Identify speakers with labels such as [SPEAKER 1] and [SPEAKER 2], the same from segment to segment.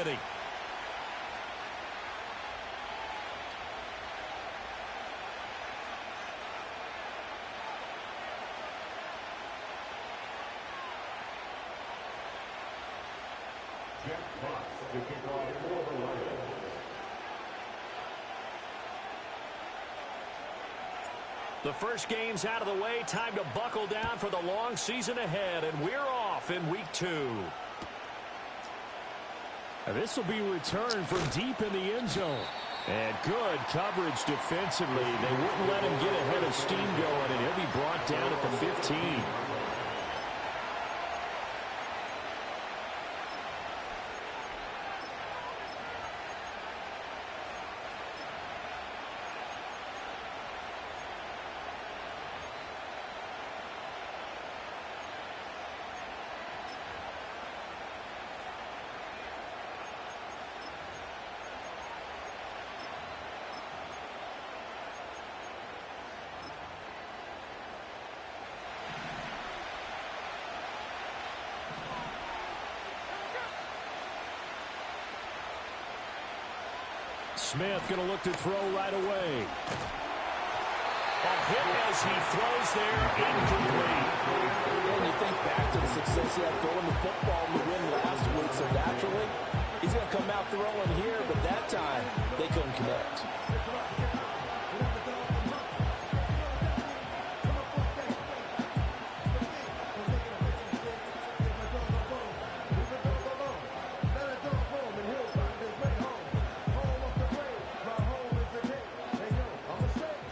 [SPEAKER 1] inning. The first game's out of the way. Time to buckle down for the long season ahead, and we're off in week 2.
[SPEAKER 2] This will be returned from deep in the end zone.
[SPEAKER 1] And good coverage defensively. They wouldn't let him get ahead of steam going, and he'll be brought down at the 15.
[SPEAKER 2] Smith going to look to throw right away.
[SPEAKER 1] A hit as he throws there, incomplete.
[SPEAKER 3] And you think back to the success he had throwing the football in the win last week, so naturally, he's going to come out throwing here, but that time, they couldn't connect.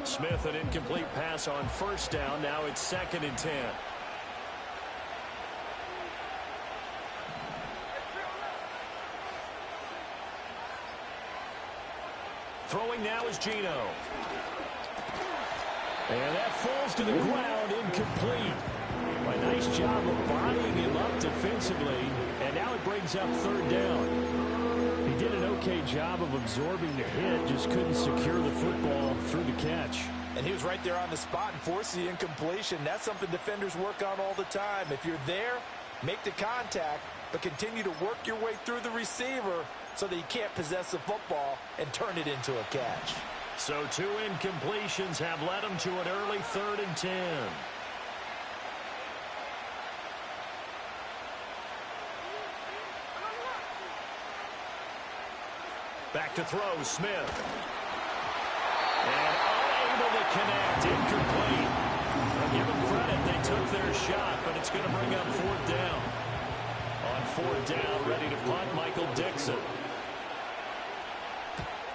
[SPEAKER 1] Smith, an incomplete pass on first down. Now it's 2nd and 10. Throwing now is Geno. And that falls to the ground, incomplete. A nice job of bodying him up defensively. And now it brings up 3rd down.
[SPEAKER 2] He did an okay job of absorbing the hit, just couldn't secure the football through the catch.
[SPEAKER 3] And he was right there on the spot and forced the incompletion. That's something defenders work on all the time. If you're there, make the contact, but continue to work your way through the receiver so that he can't possess the football and turn it into a catch.
[SPEAKER 1] So 2 incompletions have led him to an early 3rd and 10. Back to throw, Smith. And unable to connect, incomplete. I'll give them credit, they took their shot, but it's going to bring up 4th down. On 4th down, ready to punt, Michael Dixon.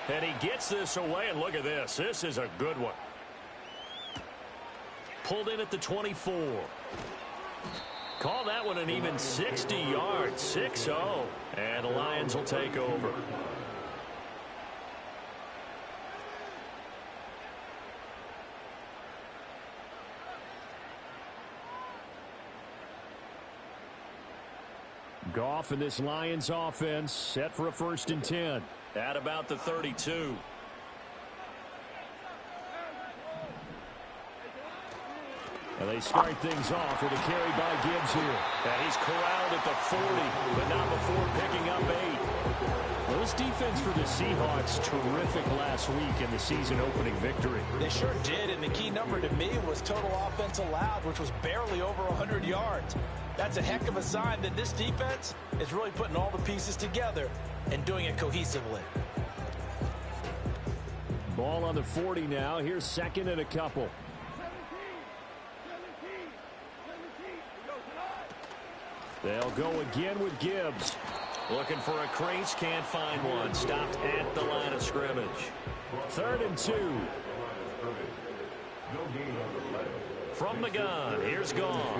[SPEAKER 1] And he gets this away, and look at this. This is a good one. Pulled in at the 24. Call that one an even 60 yards, 6-0. And the Lions will take over.
[SPEAKER 2] Goff and this Lions offense set for a 1st and 10.
[SPEAKER 1] At about the 32.
[SPEAKER 2] And they start things off with a carry by Gibbs here.
[SPEAKER 1] And he's corralled at the 40, but not before picking up 8.
[SPEAKER 2] Well, this defense for the Seahawks, terrific last week in the season-opening victory.
[SPEAKER 3] They sure did, and the key number to me was total offense allowed, which was barely over 100 yards. That's a heck of a sign that this defense is really putting all the pieces together and doing it cohesively.
[SPEAKER 2] Ball on the 40 now. Here's 2nd and a couple. They'll go again with Gibbs.
[SPEAKER 1] Looking for a crease, can't find one. Stopped at the line of scrimmage.
[SPEAKER 2] 3rd and 2.
[SPEAKER 1] From the gun, here's Goff.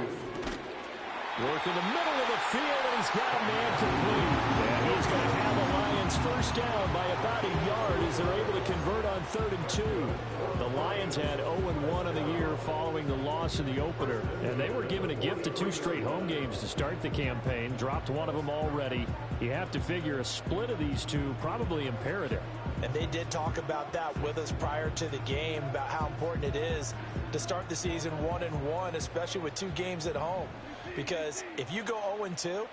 [SPEAKER 2] Work in the middle of the field, and he's got a man complete.
[SPEAKER 1] And he's going to have
[SPEAKER 2] The Lions first down by about a yard as they're able to convert on 3rd and 2. The Lions had 0-1 on the year following the loss in the opener, and they were given a gift of 2 straight home games to start the campaign. Dropped one of them already. You have to figure a split of these two probably imperative.
[SPEAKER 3] And they did talk about that with us prior to the game, about how important it is to start the season 1-1, especially with 2 games at home. Because if you go 0-2,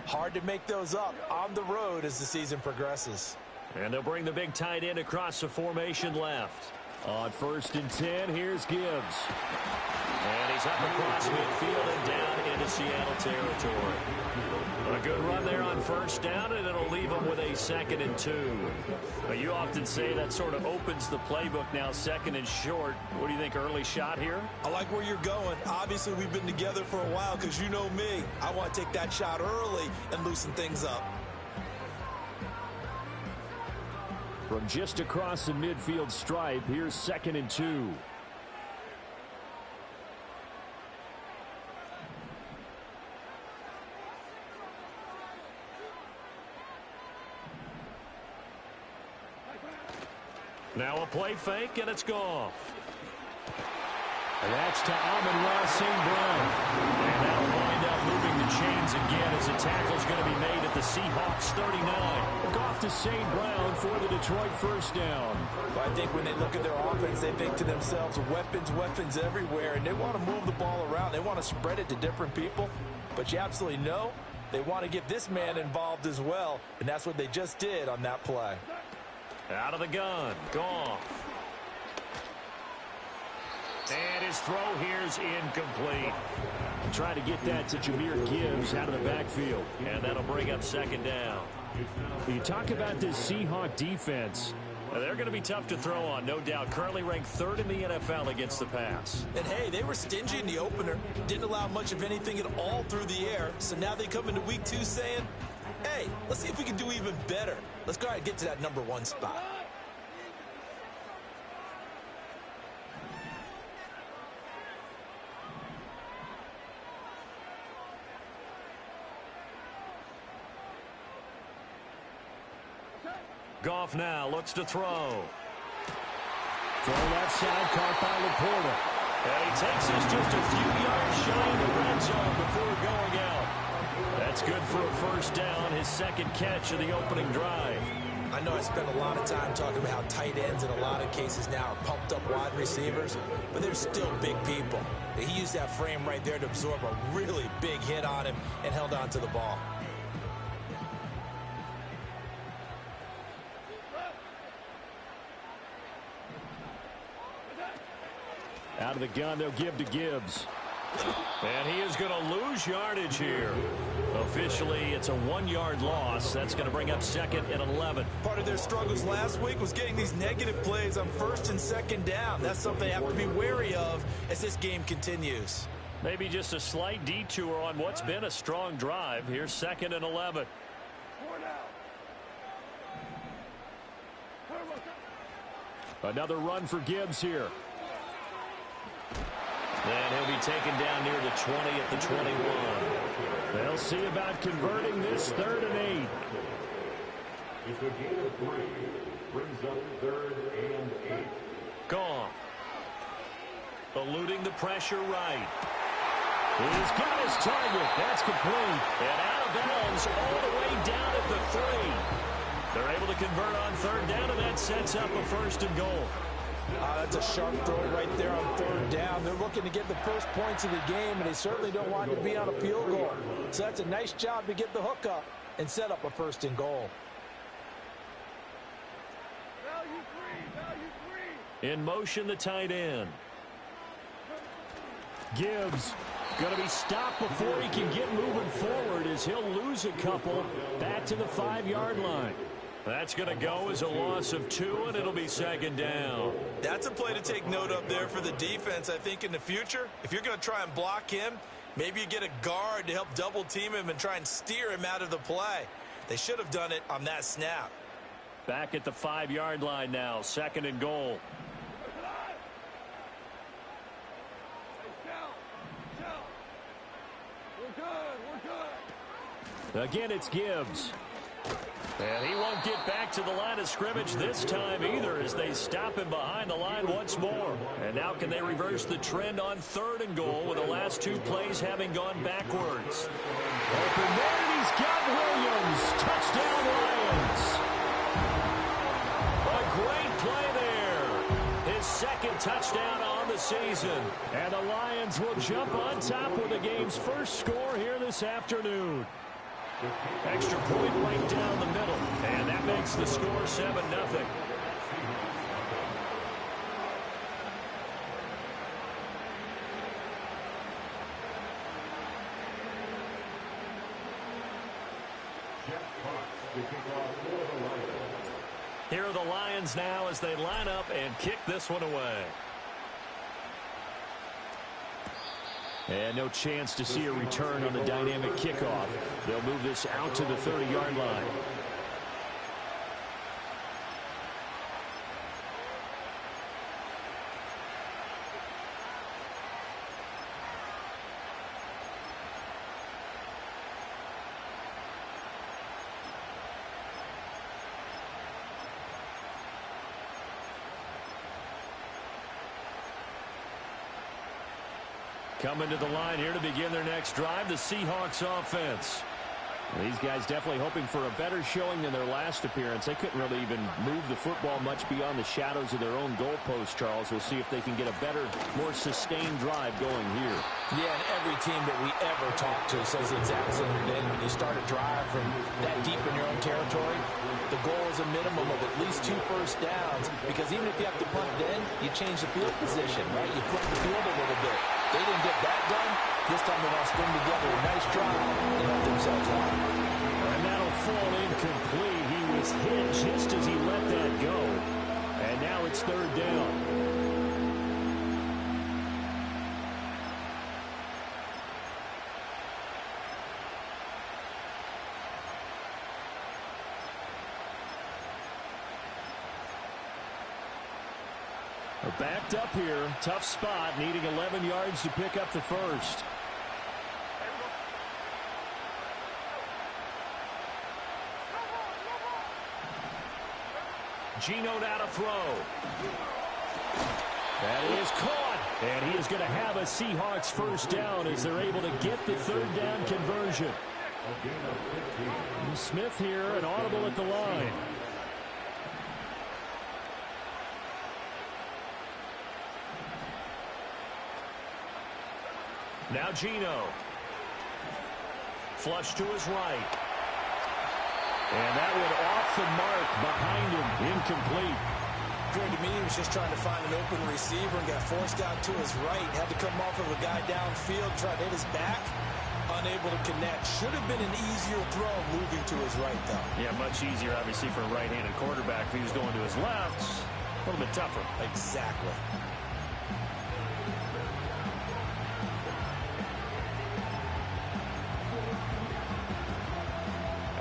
[SPEAKER 3] Hard to make those up on the road as the season progresses.
[SPEAKER 2] And they'll bring the big tight end across the formation left. On 1st and 10, here's Gibbs.
[SPEAKER 1] And he's up across midfield and down into Seattle territory. A good run there on 1st down, and it'll leave him with a 2nd and 2.
[SPEAKER 2] Well, you often say that sort of opens the playbook now, 2nd and short. What do you think, early shot here?
[SPEAKER 3] I like where you're going. Obviously, we've been together for a while because you know me. I want to take that shot early and loosen things up.
[SPEAKER 2] From just across the midfield stripe, here's 2nd and 2. Now a play fake, and it's Goff. And that's to Amon-Ra St. Brown. And that'll wind up moving the chains again as the tackle's going to be made at the Seahawks 39. Goff to St. Brown for the Detroit 1st down.
[SPEAKER 3] Well, I think when they look at their offense, they think to themselves, weapons everywhere, and they want to move the ball around. They want to spread it to different people, but you absolutely know they want to get this man involved as well, and that's what they just did on that play.
[SPEAKER 2] Out of the gun, Goff. And his throw here's incomplete. Trying to get that to Jahmyr Gibbs out of the backfield. And that'll bring up 2nd down. You talk about this Seahawk defense. They're going to be tough to throw on, no doubt. Currently ranked 3rd in the NFL against the pass.
[SPEAKER 3] And, hey, they were stingy in the opener. Didn't allow much of anything at all through the air. So now they come into week 2 saying, hey, let's see if we can do even better. Let's go ahead and get to that number 1 spot.
[SPEAKER 2] Goff now looks to throw. Throw left side, caught by Laporta. And he takes us just a few yards shy of the red zone before going out. That's good for a 1st down, his 2nd catch of the opening drive.
[SPEAKER 3] I know I spent a lot of time talking about how tight ends in a lot of cases now are pumped up wide receivers, but they're still big people. He used that frame right there to absorb a really big hit on him and held on to the ball.
[SPEAKER 2] Out of the gun, they'll give to Gibbs. And he is going to lose yardage here. Officially, it's a 1-yard loss. That's going to bring up 2nd and 11.
[SPEAKER 3] Part of their struggles last week was getting these negative plays on 1st and 2nd down. That's something they have to be wary of as this game continues.
[SPEAKER 2] Maybe just a slight detour on what's been a strong drive. Here's 2nd and 11. Another run for Gibbs here.
[SPEAKER 1] And he'll be taken down near the 20 at the 21.
[SPEAKER 2] They'll see about converting this 3rd and 8.
[SPEAKER 4] It's a gain of 3. Brings up 3rd and 8.
[SPEAKER 2] Goff. Eluding the pressure right. He's got his target. That's complete. And out of bounds all the way down at the 3. They're able to convert on 3rd down, and that sets up a 1st and goal.
[SPEAKER 3] That's a sharp throw right there on 3rd down. They're looking to get the first points of the game, and they certainly don't want to be on a field goal. So that's a nice job to get the hook up and set up a 1st and goal.
[SPEAKER 2] In motion, the tight end. Gibbs going to be stopped before he can get moving forward as he'll lose a couple back to the 5-yard line. That's going to go as a loss of 2, and it'll be 2nd down.
[SPEAKER 3] That's a play to take note of there for the defense, I think, in the future. If you're going to try and block him, maybe you get a guard to help double team him and try and steer him out of the play. They should have done it on that snap.
[SPEAKER 2] Back at the 5-yard line now, 2nd and goal. Again, it's Gibbs. And he won't get back to the line of scrimmage this time either as they stop him behind the line once more. And now can they reverse the trend on 3rd and goal with the last 2 plays having gone backwards. Open man, and he's got Williams. Touchdown, Lions. A great play there. His 2nd touchdown on the season. And the Lions will jump on top with the game's first score here this afternoon. Extra point right down the middle. And that makes the score 7-0. Here are the Lions now as they line up and kick this one away. And no chance to see a return on the dynamic kickoff. They'll move this out to the 30-yard line. Coming to the line here to begin their next drive, the Seahawks offense. These guys definitely hoping for a better showing than their last appearance. They couldn't really even move the football much beyond the shadows of their own goalpost, Charles. We'll see if they can get a better, more sustained drive going here.
[SPEAKER 3] Yeah, and every team that we ever talk to says the exact same thing. When you start a drive from that deep in your own territory, the goal is a minimum of at least 2 first downs, because even if you have to punt then, you change the field position, right? You flip the field a little bit. They didn't get that done. This time they want to string together a nice drive and help themselves out.
[SPEAKER 2] And that'll fall incomplete. He was hit just as he let that go. And now it's 3rd down. Backed up here. Tough spot. Needing 11 yards to pick up the first. Geno now to throw. That is caught. And he is going to have a Seahawks first down as they're able to get the 3rd down conversion. Smith here, an audible at the line. Now Geno. Flush to his right. And that one off the mark behind him. Incomplete.
[SPEAKER 3] According to me, he was just trying to find an open receiver and got forced out to his right. Had to come off of a guy downfield, try to hit his back. Unable to connect. Should have been an easier throw moving to his right, though.
[SPEAKER 2] Yeah, much easier, obviously, for a right-handed quarterback. If he was going to his left, a little bit tougher.
[SPEAKER 3] Exactly.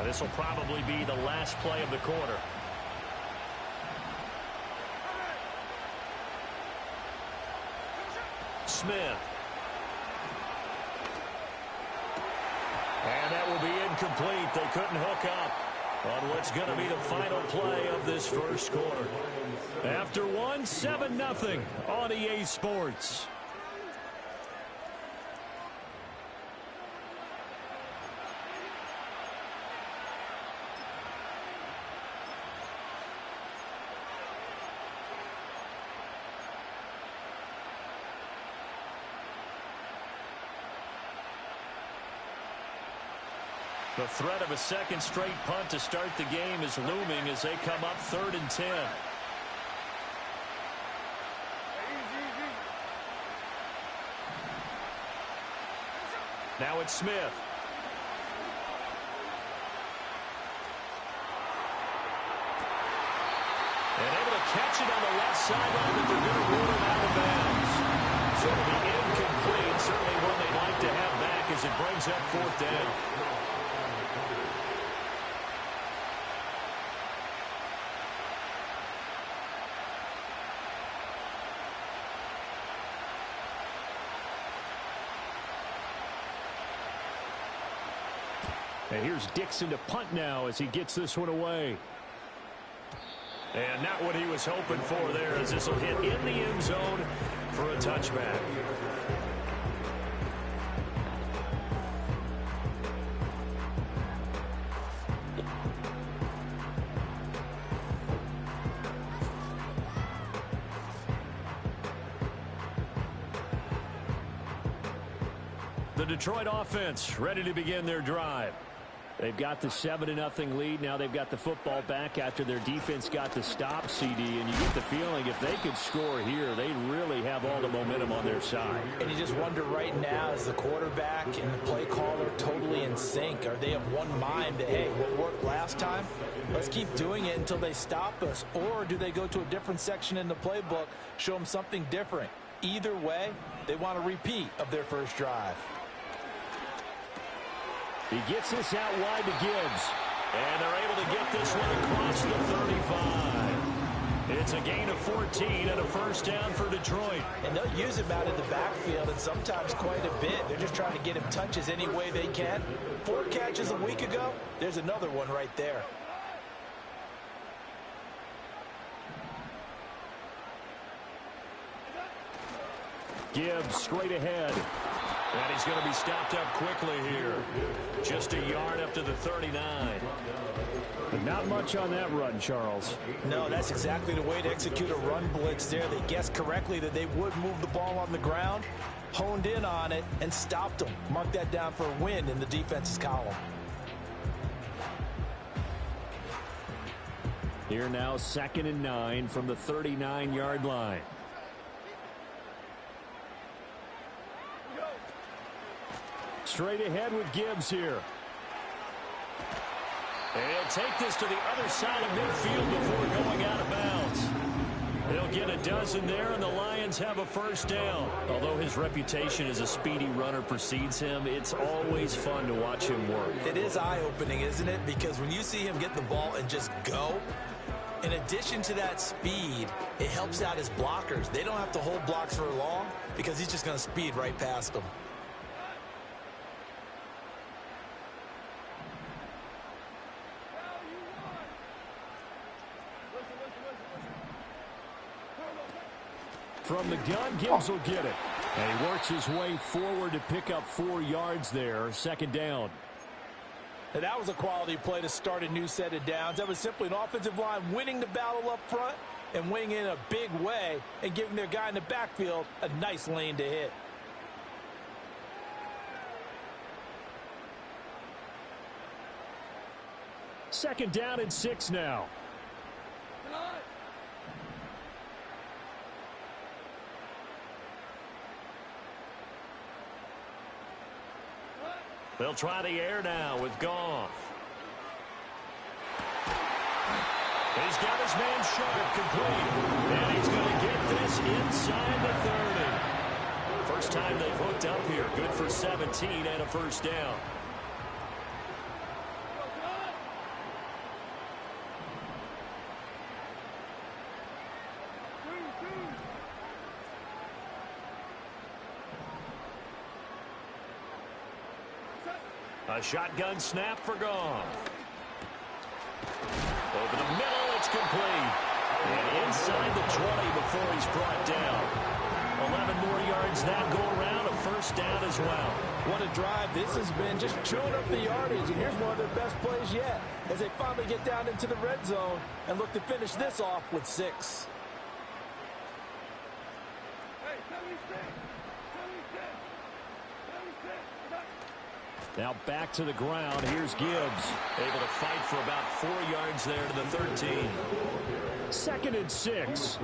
[SPEAKER 2] This will probably be the last play of the quarter. Smith. And that will be incomplete. They couldn't hook up on what's going to be the final play of this first quarter. After 7-0 on EA Sports. The threat of a second straight punt to start the game is looming as they come up 3rd and 10. Now it's Smith. And able to catch it on the left sideline, but they're going to rule him out of bounds. So it'll be incomplete. Certainly one they'd like to have back as it brings up 4th down. And here's Dixon to punt now as he gets this one away. And not what he was hoping for there, as this will hit in the end zone for a touchback. The Detroit offense ready to begin their drive. They've got the 7-0 lead. Now they've got the football back after their defense got the stop, CD. And you get the feeling if they could score here, they really have all the momentum on their side.
[SPEAKER 3] And you just wonder right now, is the quarterback and the play caller totally in sync? Are they of one mind that, hey, what worked last time? Let's keep doing it until they stop us. Or do they go to a different section in the playbook, show them something different? Either way, they want a repeat of their first drive.
[SPEAKER 2] He gets this out wide to Gibbs. And they're able to get this one across the 35. It's a gain of 14 and a first down for Detroit.
[SPEAKER 3] And they'll use him out in the backfield and sometimes quite a bit. They're just trying to get him touches any way they can. 4 catches a week ago. There's another one right there.
[SPEAKER 2] Gibbs straight ahead.
[SPEAKER 1] And he's going to be stopped up quickly here. Just a yard up to the 39.
[SPEAKER 2] But not much on that run, Charles.
[SPEAKER 3] No, that's exactly the way to execute a run blitz there. They guessed correctly that they would move the ball on the ground, honed in on it, and stopped them. Mark that down for a win in the defense's column.
[SPEAKER 2] Here now, 2nd and 9 from the 39-yard line. Straight ahead with Gibbs here.
[SPEAKER 1] And he'll take this to the other side of midfield before going out of bounds. They'll get a dozen there, and the Lions have a first down.
[SPEAKER 2] Although his reputation as a speedy runner precedes him, it's always fun to watch him work.
[SPEAKER 3] It is eye-opening, isn't it? Because when you see him get the ball and just go, in addition to that speed, it helps out his blockers. They don't have to hold blocks for long because he's just going to speed right past them.
[SPEAKER 2] From the gun, Gibbs will get it. And he works his way forward to pick up 4 yards there. 2nd down.
[SPEAKER 3] And that was a quality play to start a new set of downs. That was simply an offensive line winning the battle up front and winning in a big way and giving their guy in the backfield a nice lane to hit.
[SPEAKER 2] Second down and 6 now.
[SPEAKER 1] They'll try the air now with Goff. He's got his man Sharp complete. And he's going to get this inside the 30. First time they've hooked up here. Good for 17 and a first down. A shotgun snap for Goff. Over the middle, it's complete. And inside the 20 before he's brought down. 11 more yards that go around, a first down as well.
[SPEAKER 3] What a drive this has been, just chewing up the yardage. And here's one of their best plays yet as they finally get down into the red zone and look to finish this off with 6.
[SPEAKER 2] Now back to the ground. Here's Gibbs.
[SPEAKER 1] Able to fight for about 4 yards there to the 13.
[SPEAKER 2] 2nd and 6.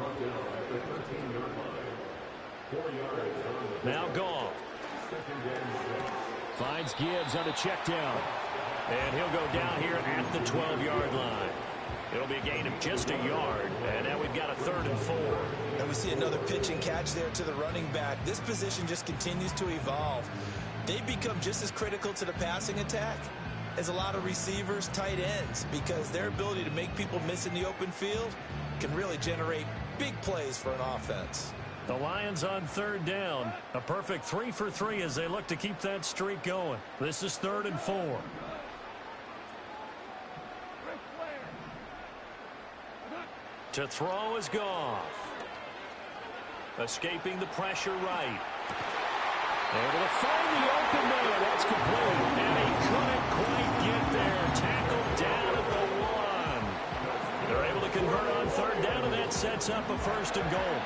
[SPEAKER 1] Now Goff.
[SPEAKER 2] Finds Gibbs on a check down.
[SPEAKER 1] And he'll go down here at the 12-yard line. It'll be a gain of just a yard. And now we've got a 3rd and 4.
[SPEAKER 3] And we see another pitch and catch there to the running back. This position just continues to evolve. They become just as critical to the passing attack as a lot of receivers, tight ends, because their ability to make people miss in the open field can really generate big plays for an offense.
[SPEAKER 1] The Lions on 3rd down. A perfect 3 for 3 as they look to keep that streak going. This is 3rd and 4. To throw is Goff. Escaping the pressure right.
[SPEAKER 2] Able to find the open man. That's complete.
[SPEAKER 1] And he couldn't quite get there. Tackled down at the 1. They're able to convert on 3rd down, and that sets up a 1st and goal.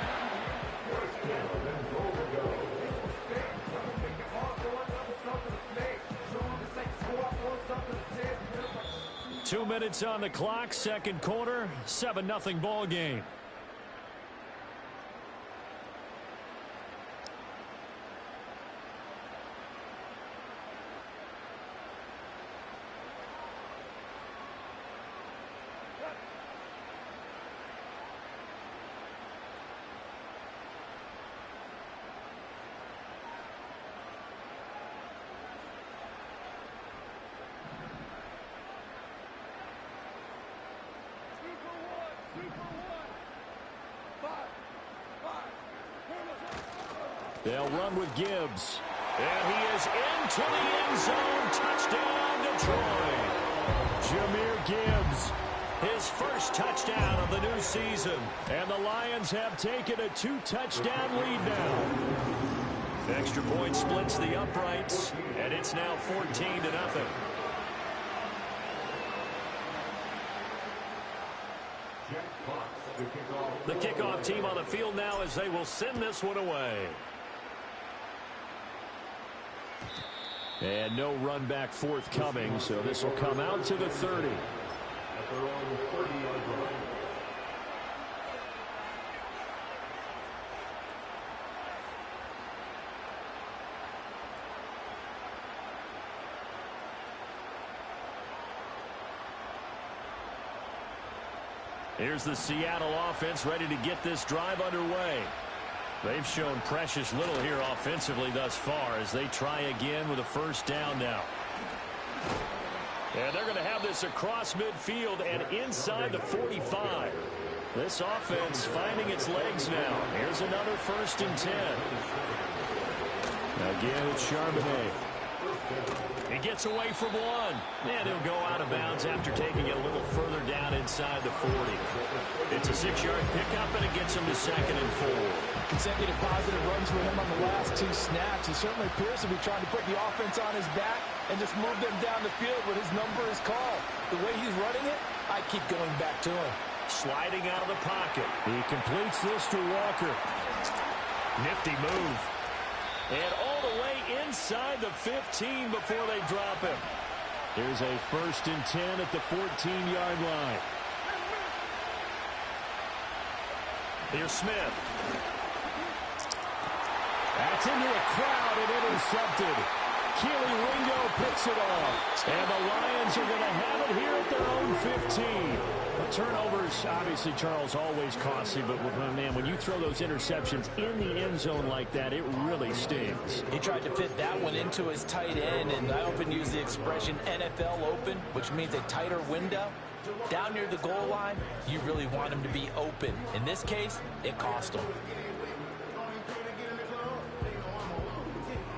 [SPEAKER 2] 2 minutes on the clock, second quarter, 7-0 ball game. They'll run with Gibbs. And he is into the end zone. Touchdown, Detroit. Jahmyr Gibbs, his first touchdown of the new season. And the Lions have taken a 2-touchdown lead now. Extra point splits the uprights, and it's now 14-0. The kickoff team on the field now as they will send this one away. And no run back forthcoming, so this will come out to the 30. Here's the Seattle offense ready to get this drive underway. They've shown precious little here offensively thus far as they try again with a first down now. And they're going to have this across midfield and inside the 45. This offense finding its legs now. Here's another 1st and 10. Again, it's Charbonnet. He gets away from one. And he'll go out of bounds after taking it a little further down inside the 40. It's a 6-yard pickup, and it gets him to 2nd and 4.
[SPEAKER 3] Consecutive positive runs for him on the last 2 snaps. He certainly appears to be trying to put the offense on his back and just move them down the field when his number is called. The way he's running it, I keep going back to him.
[SPEAKER 2] Sliding out of the pocket. He completes this to Walker. Nifty move. And all the way inside the 15 before they drop him. Here's a 1st and 10 at the 14-yard line. Here's Smith. That's into a crowd and intercepted. Keely Ringo picks it off. And the Lions are going to have it here at their own 15. Turnovers, obviously, Charles, always costly. But, man, when you throw those interceptions in the end zone like that, it really stings.
[SPEAKER 3] He tried to fit that one into his tight end, and I often use the expression NFL open, which means a tighter window. Down near the goal line, you really want him to be open. In this case, it cost him.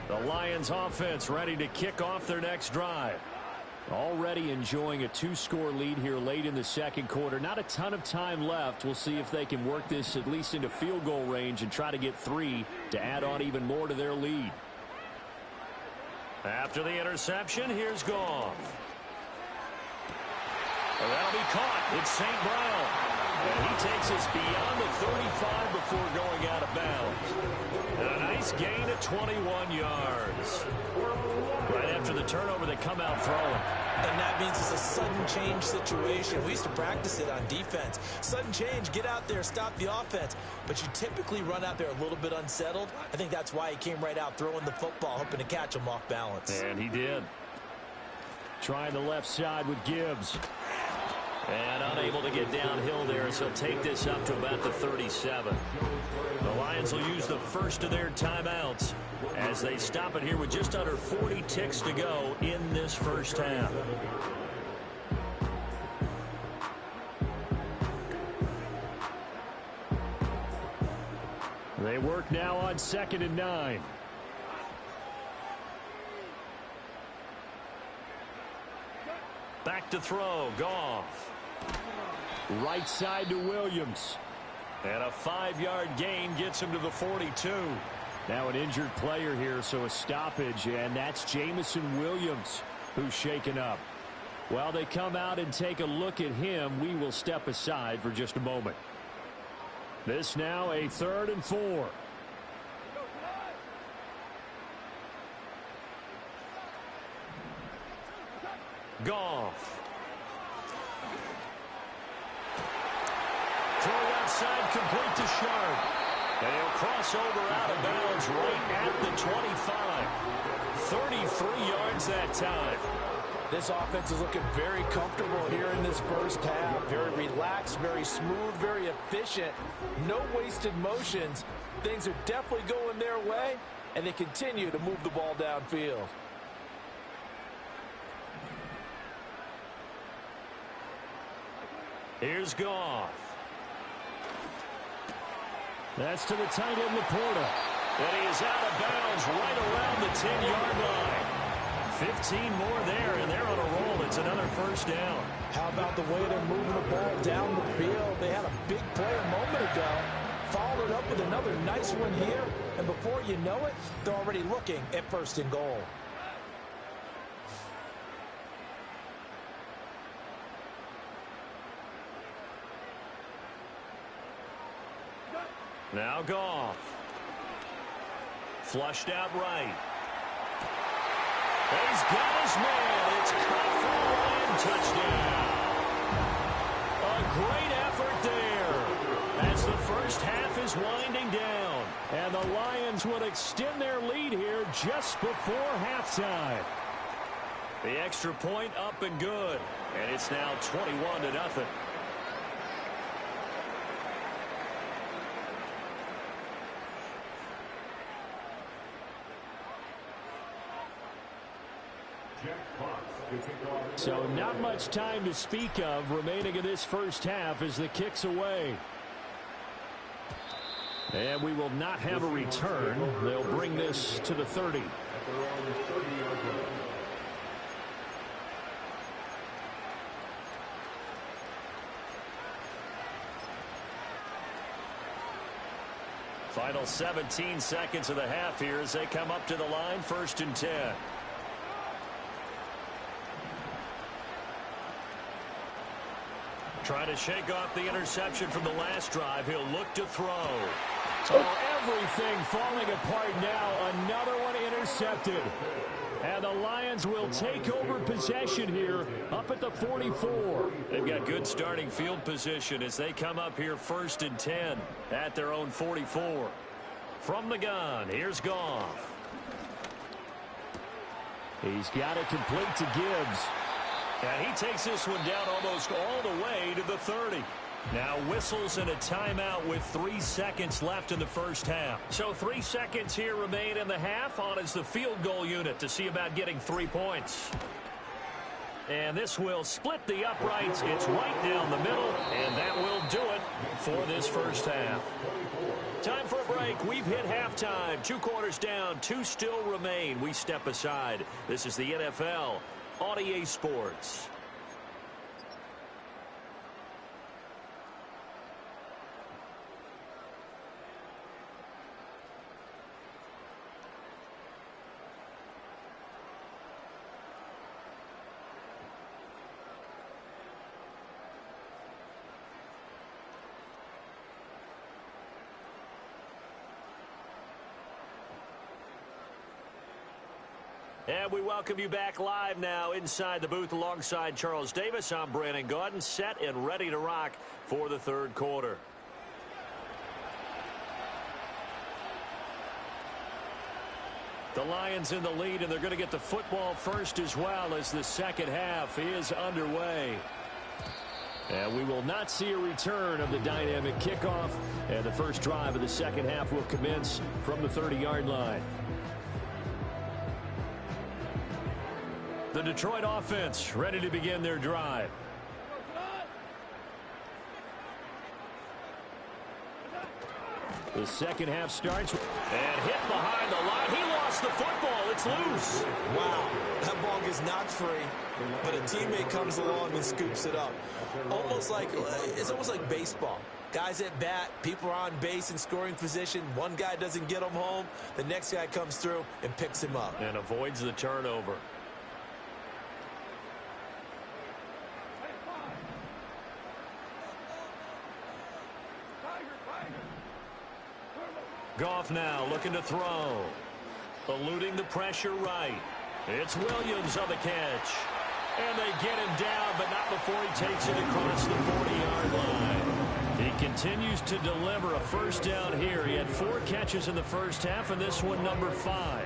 [SPEAKER 2] The Lions offense ready to kick off their next drive. Already enjoying a 2-score lead here late in the second quarter. Not a ton of time left. We'll see if they can work this at least into field goal range and try to get 3 to add on even more to their lead. After the interception, here's Goff. And that'll be caught. It's St. Brown. And he takes us beyond the 35 before going out of bounds. And a nice gain of 21 yards. Right after the turnover, they come out throwing.
[SPEAKER 3] And that means it's a sudden change situation. We used to practice it on defense. Sudden change, get out there, stop the offense. But you typically run out there a little bit unsettled. I think that's why he came right out throwing the football, hoping to catch him off balance.
[SPEAKER 2] And he did. Trying the left side with Gibbs. And unable to get downhill there as he'll take this up to about the 37. The Lions will use the first of their timeouts as they stop it here with just under 40 ticks to go in this first half. They work now on 2nd and 9. Back to throw, Goff. Right side to Williams. And a 5-yard gain gets him to the 42. Now an injured player here, so a stoppage, and that's Jamison Williams who's shaken up. While they come out and take a look at him, we will step aside for just a moment. This now a 3rd and 4. Goff. Throw left side, complete to Sharp. And he'll cross over out of bounds right at the 25. 33 yards that time.
[SPEAKER 3] This offense is looking very comfortable here in this first half. Very relaxed, very smooth, very efficient. No wasted motions. Things are definitely going their way, and they continue to move the ball downfield.
[SPEAKER 2] Here's Goff. That's to the tight end, Laporta. And he is out of bounds right around the 10-yard line. 15 more there, and they're on a roll. It's another first down.
[SPEAKER 3] How about the way they're moving the ball down the field? They had a big play a moment ago. Followed it up with another nice one here. And before you know it, they're already looking at first and goal.
[SPEAKER 2] Now Goff. Flushed out right. He's got his man. It's caught for a Lion touchdown. A great effort there as the first half is winding down. And the Lions will extend their lead here just before halftime. The extra point up and good. And it's now 21-0. So not much time to speak of remaining in this first half as the kick's away. And we will not have a return. They'll bring this to the 30. Final 17 seconds of the half here as they come up to the line, 1st and 10. Trying to shake off the interception from the last drive. He'll look to throw. Oh, everything falling apart now. Another one intercepted. And the Lions will take over possession here up at the 44. They've got good starting field position as they come up here 1st and 10 at their own 44. From the gun, here's Goff. He's got it complete to Gibbs. And he takes this one down almost all the way to the 30. Now whistles and a timeout with 3 seconds left in the first half. So 3 seconds here remain in the half. On is the field goal unit to see about getting 3 points. And this will split the uprights. It's right down the middle, and that will do it for this first half. Time for a break. We've hit halftime. 2 quarters down, 2 still remain. We step aside. This is the NFL on EA Sports. And we welcome you back live now inside the booth alongside Charles Davis. I'm Brandon Gaudin, set and ready to rock for the third quarter. The Lions in the lead, and they're going to get the football first as well as the second half is underway. And we will not see a return of the dynamic kickoff. And the first drive of the second half will commence from the 30-yard line. The Detroit offense ready to begin their drive. The second half starts and hit behind the line. He lost the football. It's loose.
[SPEAKER 3] Wow, that ball gets knocked free, but a teammate comes along and scoops it up. It's almost like baseball. Guys at bat, people are on base in scoring position. One guy doesn't get him home. The next guy comes through and picks him up.
[SPEAKER 2] And avoids the turnover. Goff now looking to throw. Eluding the pressure right. It's Williams on the catch. And they get him down, but not before he takes it across the 40-yard line. He continues to deliver a first down here. He had 4 catches in the first half, and this one number 5.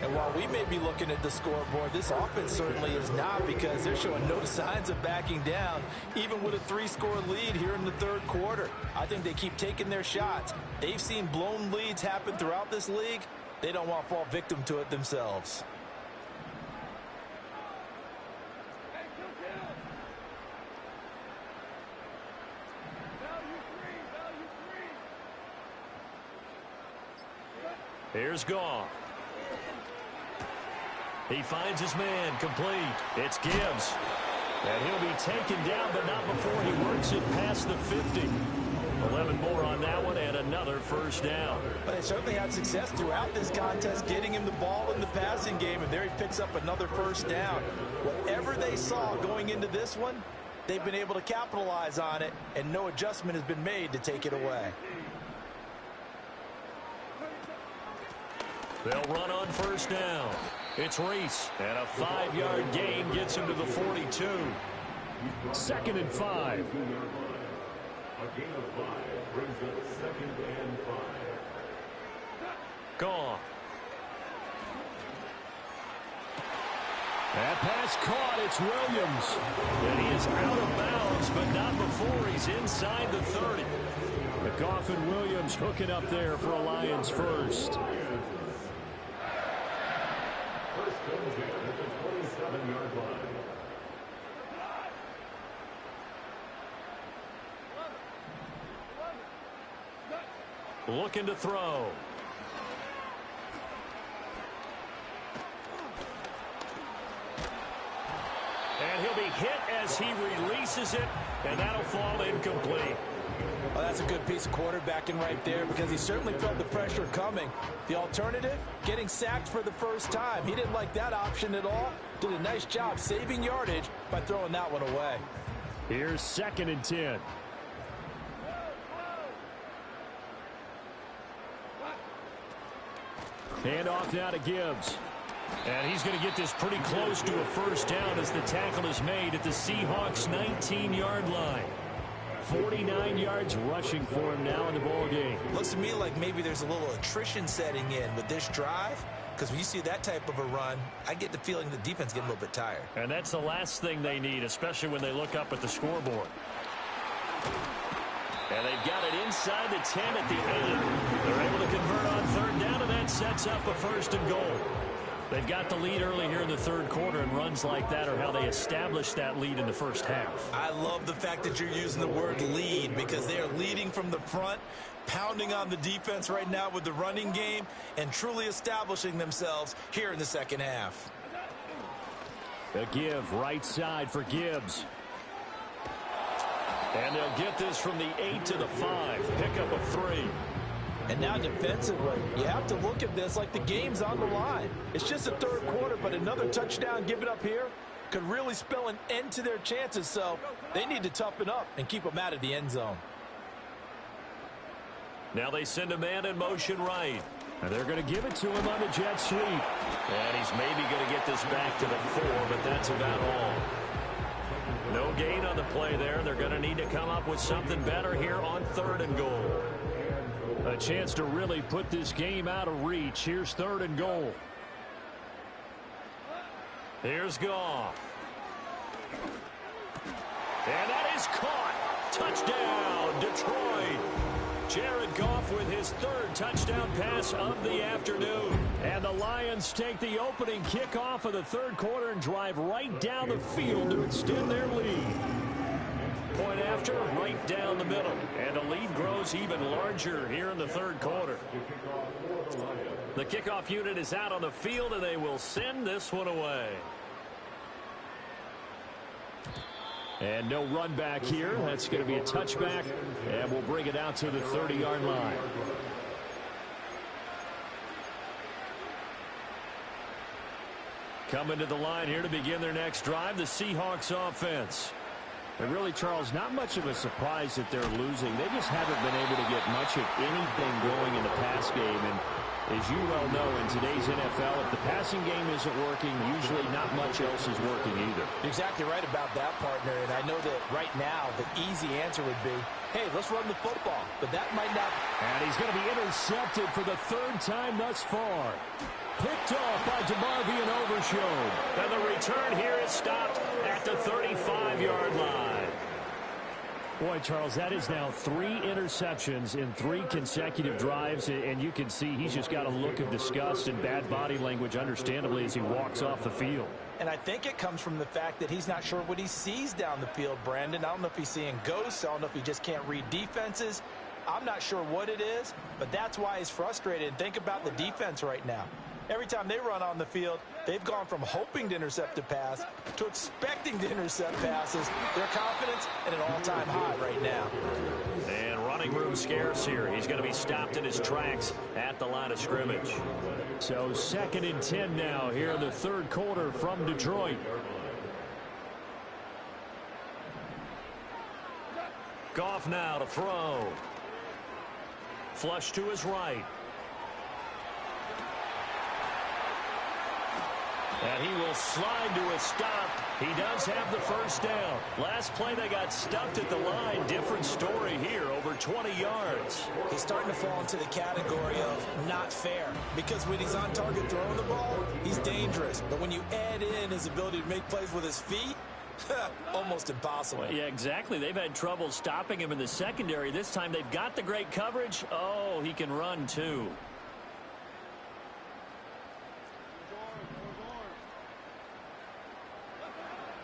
[SPEAKER 3] And while we may be looking at the scoreboard, this offense certainly is not, because they're showing no signs of backing down, even with a 3-score lead here in the third quarter. I think they keep taking their shots. They've seen blown leads happen throughout this league. They don't want to fall victim to it themselves.
[SPEAKER 2] Here's Goff. He finds his man, complete. It's Gibbs. And he'll be taken down, but not before he works it past the 50. 11 more on that one, and another first down.
[SPEAKER 3] But they certainly had success throughout this contest, getting him the ball in the passing game, and there he picks up another first down. Whatever they saw going into this one, they've been able to capitalize on it, and no adjustment has been made to take it away.
[SPEAKER 2] They'll run on first down. It's Reese, and a 5-yard gain gets him to the 42. 2nd and 5.
[SPEAKER 4] A gain of 5 brings up 2nd and 5.
[SPEAKER 2] Goff. That pass caught. It's Williams. And he is out of bounds, but not before he's inside the 30. Goff and Williams hooking up there for a Lions first.
[SPEAKER 4] First comes in at the 27-yard line.
[SPEAKER 2] Looking to throw. And he'll be hit as he releases it, and that'll fall incomplete.
[SPEAKER 3] Well, that's a good piece of quarterbacking right there, because he certainly felt the pressure coming. The alternative, getting sacked for the first time. He didn't like that option at all. Did a nice job saving yardage by throwing that one away.
[SPEAKER 2] Here's 2nd and 10. Hand off now to Gibbs. And he's going to get this pretty close to a first down as the tackle is made at the Seahawks' 19-yard line. 49 yards rushing for him now in the ball game.
[SPEAKER 3] Looks to me like maybe there's a little attrition setting in with this drive, because when you see that type of a run, I get the feeling the defense getting a little bit tired.
[SPEAKER 2] And that's the last thing they need, especially when they look up at the scoreboard. And they've got it inside the 10 at the 8. They're able to convert on third down, and that sets up a 1st and goal. They've got the lead early here in the third quarter, and runs like that are how they establish that lead in the first half.
[SPEAKER 3] I love the fact that you're using the word lead, because they are leading from the front, pounding on the defense right now with the running game, and truly establishing themselves here in the second half.
[SPEAKER 2] The give right side for Gibbs. And they'll get this from the 8 to the 5. Pickup of 3.
[SPEAKER 3] And now defensively, you have to look at this like the game's on the line. It's just a third quarter, but another touchdown given up here could really spell an end to their chances. So they need to toughen up and keep them out of the end zone.
[SPEAKER 2] Now they send a man in motion right. And they're going to give it to him on the jet sweep. And he's maybe going to get this back to the 4, but that's about all. No gain on the play there. They're going to need to come up with something better here on 3rd and goal. A chance to really put this game out of reach. Here's 3rd and goal. Here's Goff. And that is caught. Touchdown, Detroit. Jared Goff with his 3rd touchdown pass of the afternoon. And the Lions take the opening kickoff of the third quarter and drive right down the field to extend their lead. Point after, right down the middle. And the lead grows even larger here in the third quarter. The kickoff unit is out on the field, and they will send this one away. And no run back here. That's going to be a touchback, and we'll bring it out to the 30-yard line. Coming to the line here to begin their next drive, the Seahawks offense. And really, Charles, not much of a surprise that they're losing. They just haven't been able to get much of anything going in the pass game. And As you well know, in today's NFL, if the passing game isn't working, usually not much else is working either.
[SPEAKER 3] You're exactly right about that, partner. And I know that right now the easy answer would be, hey, let's run the football. But that might not.
[SPEAKER 2] And he's going to be intercepted for the third time thus far. Picked off by DeMarvion Overshown.
[SPEAKER 1] And the return here is stopped at the 35-yard line.
[SPEAKER 2] Boy, Charles, that is now 3 interceptions in 3 consecutive drives, and you can see he's just got a look of disgust and bad body language, understandably, as he walks off the field.
[SPEAKER 3] And I think it comes from the fact that he's not sure what he sees down the field, Brandon. I don't know if he's seeing ghosts. I don't know if he just can't read defenses. I'm not sure what it is, but that's why he's frustrated. And think about the defense right now. Every time they run on the field, they've gone from hoping to intercept a pass to expecting to intercept passes. Their confidence at an all-time high right now.
[SPEAKER 1] And running room scarce here. He's going to be stopped in his tracks at the line of scrimmage.
[SPEAKER 2] So 2nd and 10 now here in the third quarter from Detroit.
[SPEAKER 1] Goff now to throw. Flush to his right. And he will slide to a stop. He does have the first down. Last play they got stuffed at the line. Different story here, over 20 yards.
[SPEAKER 3] He's starting to fall into the category of not fair. Because when he's on target throwing the ball, he's dangerous. But when you add in his ability to make plays with his feet, almost impossible.
[SPEAKER 1] Yeah, exactly. They've had trouble stopping him in the secondary. This time they've got the great coverage. Oh, he can run too.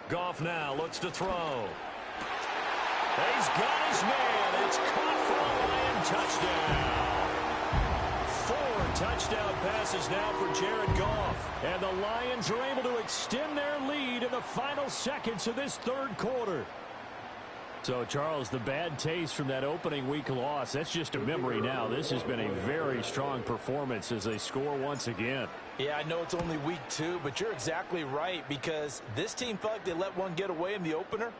[SPEAKER 1] Goff now looks to throw. He's got his man. It's caught for a Lion touchdown. 4 touchdown passes now for Jared Goff. And the Lions are able to extend their lead in the final seconds of this third quarter.
[SPEAKER 2] So, Charles, the bad taste from that opening week loss, that's just a memory now. This has been a very strong performance as they score once again.
[SPEAKER 3] Yeah, I know it's only week 2, but you're exactly right, because this team felt like they let one get away in the opener.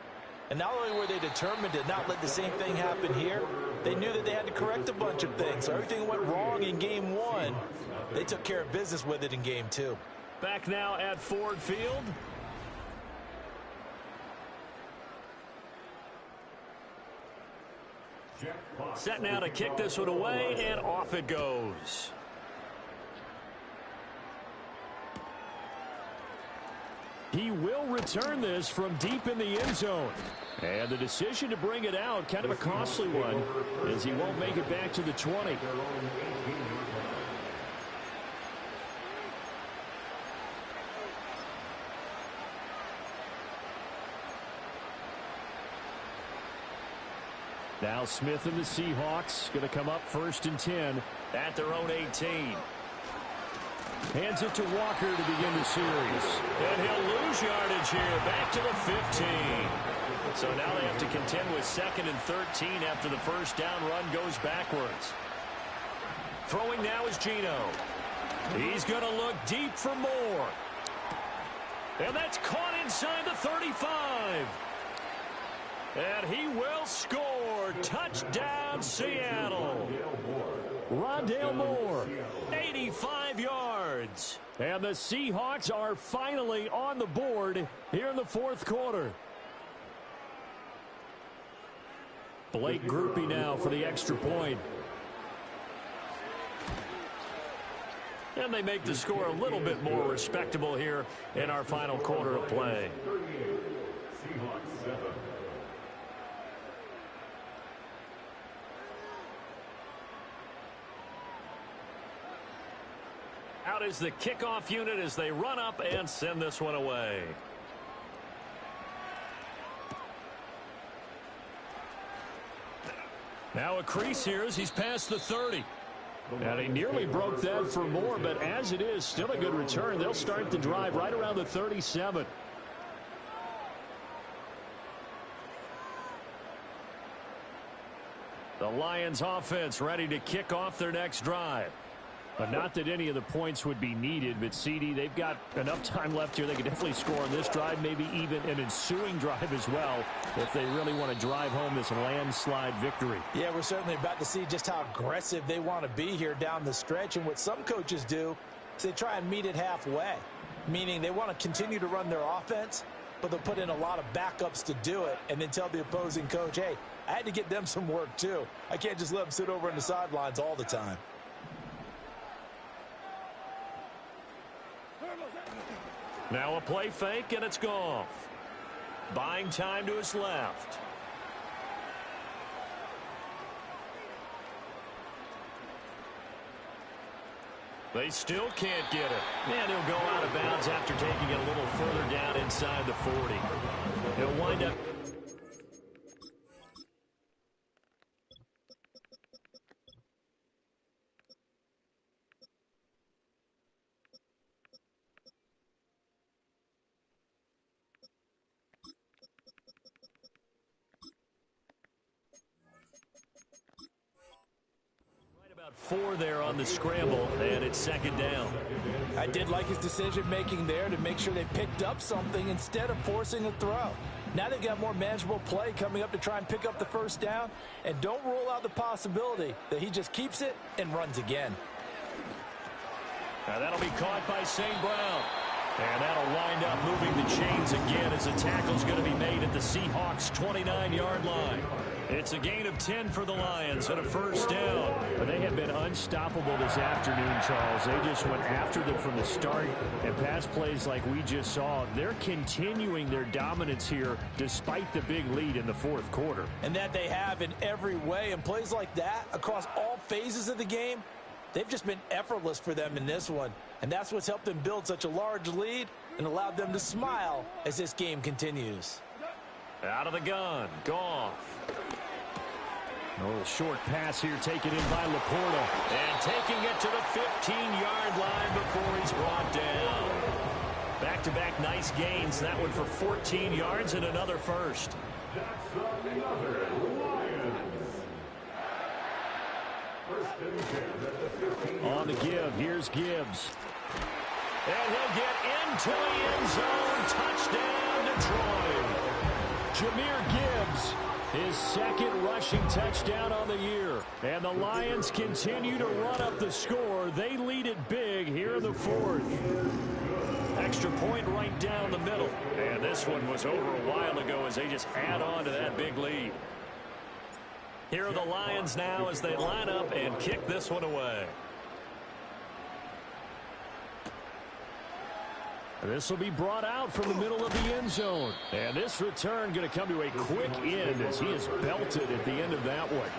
[SPEAKER 3] And not only were they determined to not let the same thing happen here, they knew that they had to correct a bunch of things. So everything went wrong in game 1. They took care of business with it in game 2.
[SPEAKER 1] Back now at Ford Field. Set now to kick this one away, and off it goes.
[SPEAKER 2] He will return this from deep in the end zone. And the decision to bring it out, kind of a costly one, as he won't make it back to the 20. Now Smith and the Seahawks going to come up 1st and 10
[SPEAKER 1] at their own 18.
[SPEAKER 2] Hands it to Walker to begin the series.
[SPEAKER 1] And he'll lose yardage here, back to the 15. So now they have to contend with 2nd and 13 after the first down run goes backwards. Throwing now is Geno.
[SPEAKER 2] He's going to look deep for more.
[SPEAKER 1] And that's caught inside the 35. And he will score. Touchdown, Seattle.
[SPEAKER 2] Rondale Moore.
[SPEAKER 1] 85 yards.
[SPEAKER 2] And the Seahawks are finally on the board here in the fourth quarter. Blake Groupie now for the extra point.
[SPEAKER 1] And they make the score a little bit more respectable here in our final quarter of play. Out is the kickoff unit as they run up and send this one away.
[SPEAKER 2] Now a crease here as he's past the 30. And he nearly broke that for more, but as it is, still a good return. They'll start the drive right around the 37.
[SPEAKER 1] The Lions offense ready to kick off their next drive.
[SPEAKER 2] But not that any of the points would be needed, but CD, they've got enough time left here. They could definitely score on this drive, maybe even an ensuing drive as well, if they really want to drive home this landslide victory.
[SPEAKER 3] Yeah, we're certainly about to see just how aggressive they want to be here down the stretch. And what some coaches do is they try and meet it halfway, meaning they want to continue to run their offense, but they'll put in a lot of backups to do it and then tell the opposing coach, hey, I had to get them some work too. I can't just let them sit over on the sidelines all the time.
[SPEAKER 2] Now a play fake, and it's Goff. Buying time to his left. They still can't get it. And he'll go out of bounds after taking it a little further down inside the 40. He'll wind up... About 4 there on the scramble, and it's second down.
[SPEAKER 3] I did like his decision-making there to make sure they picked up something instead of forcing a throw. Now they've got more manageable play coming up to try and pick up the first down, and don't rule out the possibility that he just keeps it and runs again.
[SPEAKER 2] Now that'll be caught by St. Brown. And that'll wind up moving the chains again as the tackle's going to be made at the Seahawks' 29-yard line. It's a gain of 10 for the Lions and a first down. But they have been unstoppable this afternoon, Charles. They just went after them from the start, and pass plays like we just saw, they're continuing their dominance here despite the big lead in the fourth quarter.
[SPEAKER 3] And that they have in every way. And plays like that across all phases of the game, they've just been effortless for them in this one. And that's what's helped them build such a large lead and allowed them to smile as this game continues.
[SPEAKER 2] Out of the gun, Goff. A little short pass here taken in by Laporta. And taking it to the 15-yard line before he's brought down. Back-to-back nice gains. That one for 14 yards and another first.
[SPEAKER 4] That's another Lions. First and 10 at the 15.
[SPEAKER 2] On the give, here's Gibbs. And he'll get into the end zone. Touchdown, Detroit. Jahmyr Gibbs, his second rushing touchdown on the year. And the Lions continue to run up the score. They lead it big here in the fourth. Extra point right down the middle. And this one was over a while ago as they just add on to that big lead. Here are the Lions now as they line up and kick this one away. This will be brought out from the middle of the end zone. And this return going to come to a quick end as he is belted at the end of that one.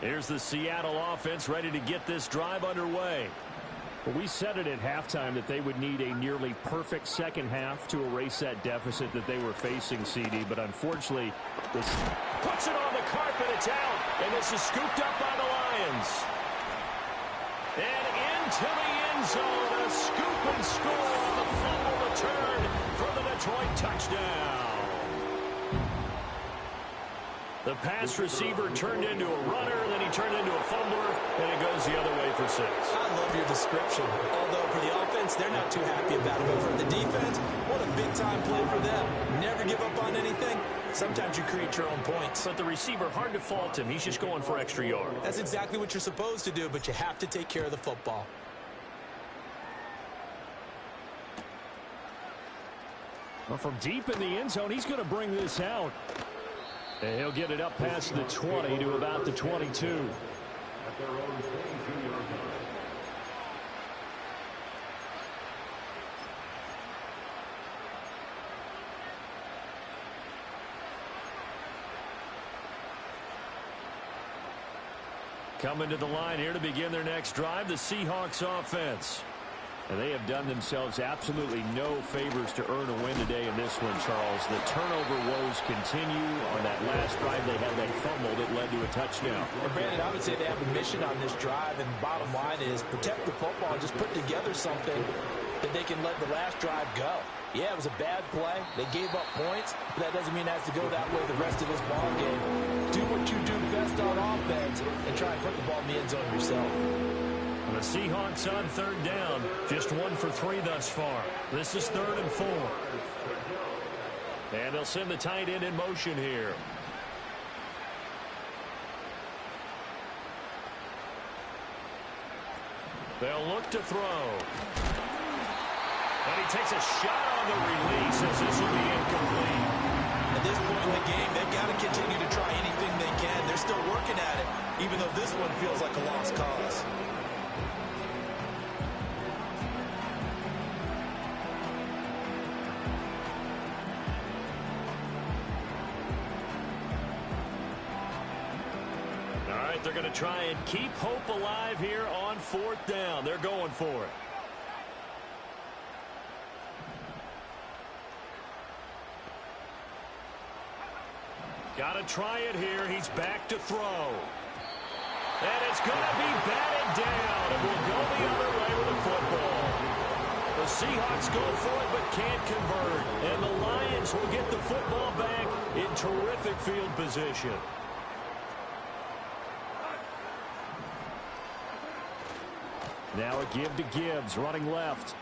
[SPEAKER 2] Here's the Seattle offense ready to get this drive underway. Well, we said it at halftime that they would need a nearly perfect second half to erase that deficit that they were facing, CD. But unfortunately, this puts it on the carpet. It's out. And this is scooped up by the Lions. And into the end zone. A scoop and score on the fumble return for the Detroit touchdown. The pass receiver turned into a runner, then he turned into a fumbler, and it goes the other way for 6.
[SPEAKER 3] I love your description. Although for the offense, they're not too happy about it. But for the defense, what a big-time play for them. Never give up on anything. Sometimes you create your own points.
[SPEAKER 2] But the receiver, hard to fault him. He's just going for extra yards.
[SPEAKER 3] That's exactly what you're supposed to do, but you have to take care of the football.
[SPEAKER 2] Well, from deep in the end zone, he's going to bring this out. And he'll get it up past the 20 to about the 22.
[SPEAKER 4] At their own 22-yard line.
[SPEAKER 2] Coming to the line here to begin their next drive, the Seahawks offense. And they have done themselves absolutely no favors to earn a win today in this one, Charles. The turnover woes continue. On that last drive, they had that fumble that led to a touchdown.
[SPEAKER 3] Well, Brandon, I would say they have a mission on this drive, and the bottom line is protect the football, just put together something that they can let the last drive go. Yeah, it was a bad play. They gave up points, but that doesn't mean it has to go that way the rest of this ball game. Do what you do best on offense and try and put the ball in the end zone yourself.
[SPEAKER 2] The Seahawks on third down. Just 1 for 3 thus far. This is 3rd and 4. And they'll send the tight end in motion here. They'll look to throw. And he takes a shot on the release as this will be incomplete.
[SPEAKER 3] At this point in the game, they've got to continue to try anything they can. They're still working at it, even though this one feels like a lost cause.
[SPEAKER 2] They're going to try and keep hope alive here on 4th down. They're going for it. Got to try it here. He's back to throw. And it's going to be batted down. It will go the other way with the football. The Seahawks go for it but can't convert. And the Lions will get the football back in terrific field position. Now a give to Gibbs, running left.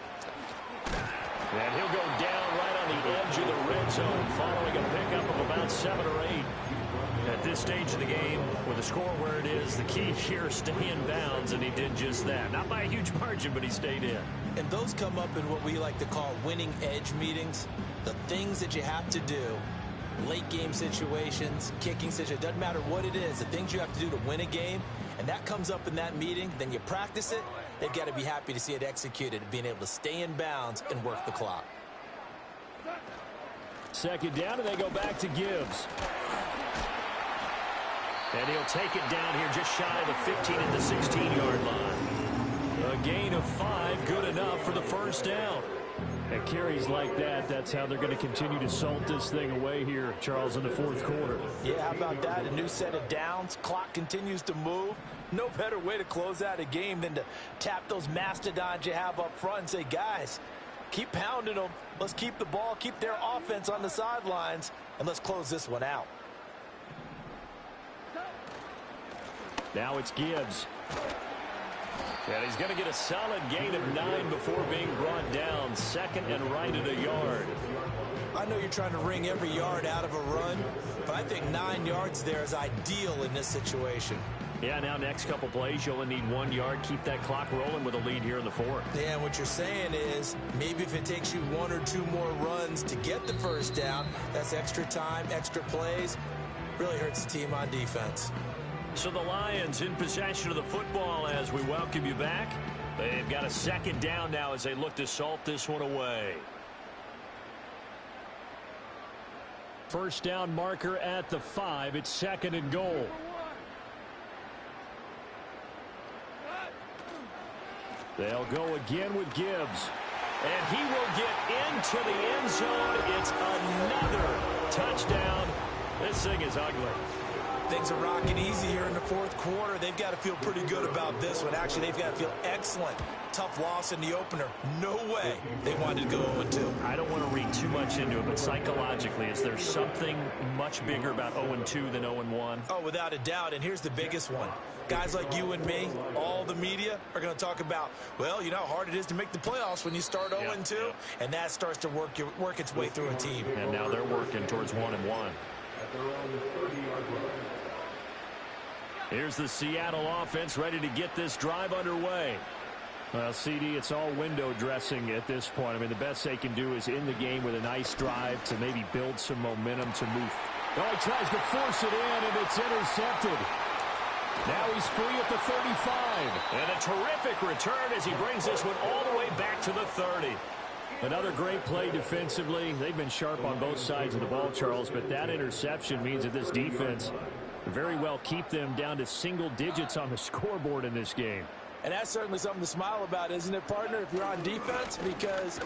[SPEAKER 2] And he'll go down right on the edge of the red zone following a pickup of about 7 or 8. At this stage of the game, with the score where it is, the key here is stay in bounds, and he did just that. Not by a huge margin, but he stayed in.
[SPEAKER 3] And those come up in what we like to call winning edge meetings. The things that you have to do, late game situations, kicking situations, doesn't matter what it is, the things you have to do to win a game, and that comes up in that meeting, then you practice it. They've got to be happy to see it executed, being able to stay in bounds and work the clock.
[SPEAKER 2] 2nd down, and they go back to Gibbs. And he'll take it down here just shy of the 15 at the 16-yard line. A gain of 5, good enough for the 1st down. And carries like that, that's how they're going to continue to salt this thing away here, Charles, in the 4th quarter.
[SPEAKER 3] Yeah, how about that? A new set of downs. Clock continues to move. No better way to close out a game than to tap those mastodons you have up front and say, guys, keep pounding them. Let's keep the ball, keep their offense on the sidelines, and let's close this one out.
[SPEAKER 2] Now it's Gibbs. And he's going to get a solid gain of 9 before being brought down. 2nd and right at a yard.
[SPEAKER 3] I know you're trying to wring every yard out of a run, but I think 9 yards there is ideal in this situation.
[SPEAKER 2] Yeah, now next couple plays, you'll only need 1 yard. Keep that clock rolling with a lead here in the 4th.
[SPEAKER 3] Yeah, and what you're saying is maybe if it takes you 1 or 2 more runs to get the 1st down, that's extra time, extra plays. Really hurts the team on defense.
[SPEAKER 2] So the Lions in possession of the football as we welcome you back. They've got a 2nd down now as they look to salt this one away. 1st down marker at the 5. It's 2nd and goal. They'll go again with Gibbs. And he will get into the end zone. It's another touchdown. This thing is ugly.
[SPEAKER 3] Things are rocking easy here in the 4th quarter. They've got to feel pretty good about this one. Actually, they've got to feel excellent. Tough loss in the opener. No way they wanted to go 0-2.
[SPEAKER 2] I don't want to read too much into it, but psychologically, is there something much bigger about 0-2 than 0-1?
[SPEAKER 3] Oh, without a doubt. And here's the biggest one. Guys like you and me, all the media, are going to talk about, well, you know how hard it is to make the playoffs when you start 0-2. Yep. And that starts to work its way through a team.
[SPEAKER 2] And now they're working towards 1-1. Here's the Seattle offense ready to get this drive underway. Well, CD, it's all window dressing at this point. I mean, the best they can do is in the game with a nice drive to maybe build some momentum to move. Oh, he tries to force it in, and it's intercepted. Now he's free at the 35. And a terrific return as he brings this one all the way back to the 30. Another great play defensively. They've been sharp on both sides of the ball, Charles, but that interception means that this defense very well keep them down to single digits on the scoreboard in this game.
[SPEAKER 3] And that's certainly something to smile about, isn't it, partner, if you're on defense? Because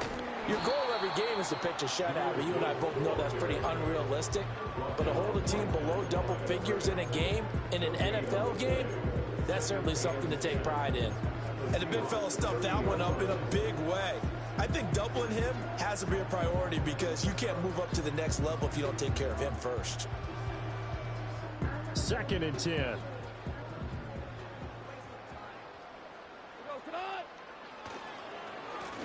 [SPEAKER 3] your goal every game is to pitch a shutout. But you and I both know that's pretty unrealistic. But to hold a team below double figures in a game, in an NFL game, that's certainly something to take pride in.
[SPEAKER 5] And the big fella stuffed that one up in a big way. I think doubling him has to be a priority because you can't move up to the next level if you don't take care of him first.
[SPEAKER 2] 2nd and 10.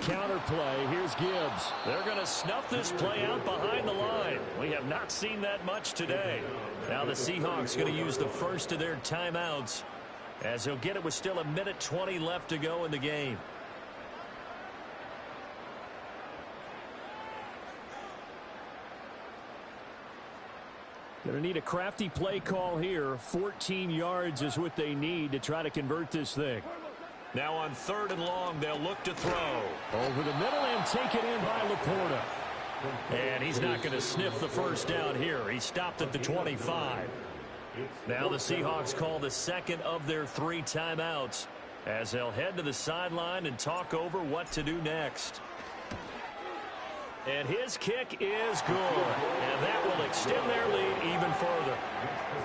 [SPEAKER 2] Counter play. Here's Gibbs.
[SPEAKER 1] They're going to snuff this play out behind the line. We have not seen that much today. Now the Seahawks going to use the first of their timeouts as he'll get it with still 1:20 left to go in the game.
[SPEAKER 2] Going to need a crafty play call here. 14 yards is what they need to try to convert this thing.
[SPEAKER 1] Now on 3rd and long, they'll look to throw.
[SPEAKER 2] Over the middle and take it in by Laporta.
[SPEAKER 1] And he's not going to sniff the first down here. He stopped at the 25. Now the Seahawks call the second of their 3 timeouts as they'll head to the sideline and talk over what to do next. And his kick is good. And that will extend their lead even further.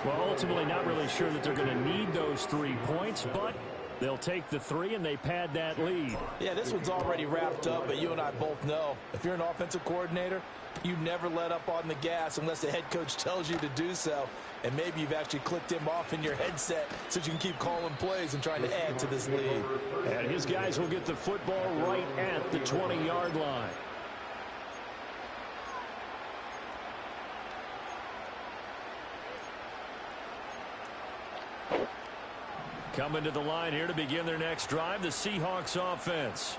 [SPEAKER 2] Well, ultimately not really sure that they're going to need those 3 points, but they'll take the 3 and they pad that lead.
[SPEAKER 3] Yeah, this one's already wrapped up, but you and I both know if you're an offensive coordinator, you never let up on the gas unless the head coach tells you to do so. And maybe you've actually clicked him off in your headset so you can keep calling plays and trying to add to this lead.
[SPEAKER 2] And his guys will get the football right at the 20-yard line.
[SPEAKER 1] Coming to the line here to begin their next drive, the Seahawks offense.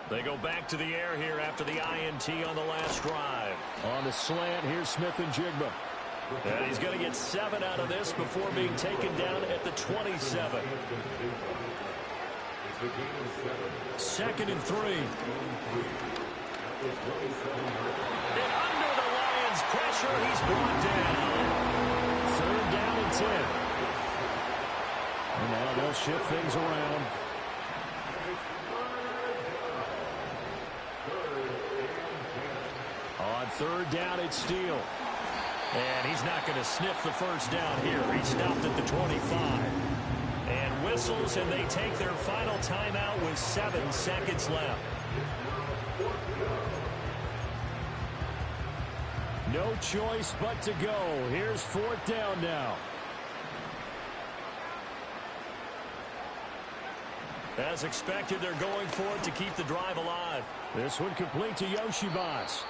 [SPEAKER 1] They go back to the air here after the INT on the last drive.
[SPEAKER 2] On the slant, here's Smith and Jigba.
[SPEAKER 1] And he's going to get 7 out of this before being taken down at the 27.
[SPEAKER 2] 2nd and 3.
[SPEAKER 1] And under the Lions' pressure, he's brought down.
[SPEAKER 2] 3rd down and 10. And now they'll shift things around. On 3rd down, it's Steele.
[SPEAKER 1] And he's not going to sniff the first down here. He stopped at the 25. And whistles, and they take their final timeout with 7 seconds left.
[SPEAKER 2] No choice but to go. Here's 4th down now.
[SPEAKER 1] As expected, they're going for it to keep the drive alive.
[SPEAKER 2] This one complete to Yoshibas.